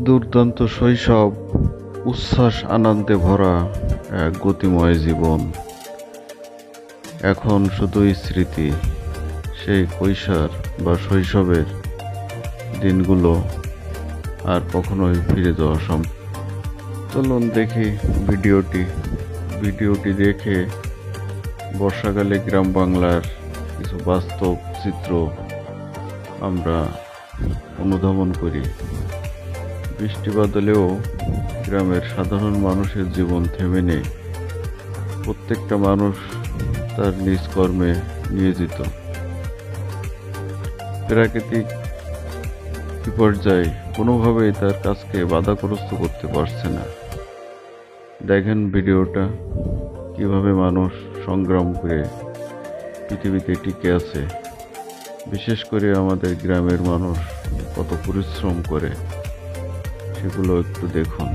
দুর্দান্ত শৈশব, উচ্ছ্বাস আনন্দে ভরা এক গতিময় জীবন। এখন শুধুই স্মৃতি, সেই কৈশোর বা শৈশবের দিনগুলো আর কখনোই ফিরে যাওয়া সম্ভব। চলুন দেখি ভিডিওটি দেখে বর্ষাকালে গ্রাম বাংলার কিছু বাস্তব চিত্র আমরা অনুধাবন করি। বৃষ্টি বাদলেও গ্রামের সাধারণ মানুষের জীবন থেমে নেই। প্রত্যেকটা মানুষ তার নিজ কর্মে নিয়োজিত। প্রাকৃতিক বিপর্যয় কোনোভাবেই তার কাজকে বাধাগ্রস্ত করতে পারছে না। দেখেন ভিডিওটা, কিভাবে মানুষ সংগ্রাম করে পৃথিবীতে টিকে আছে। বিশেষ করে আমাদের গ্রামের মানুষ কত পরিশ্রম করে সেগুলো একটু দেখুন।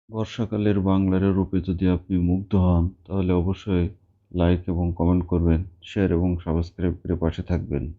বর্ষাকালের বাংলার রূপে যদি আপনি মুগ্ধ হন, তাহলে অবশ্যই লাইক এবং কমেন্ট করবেন, শেয়ার এবং সাবস্ক্রাইব করে পাশে থাকবেন।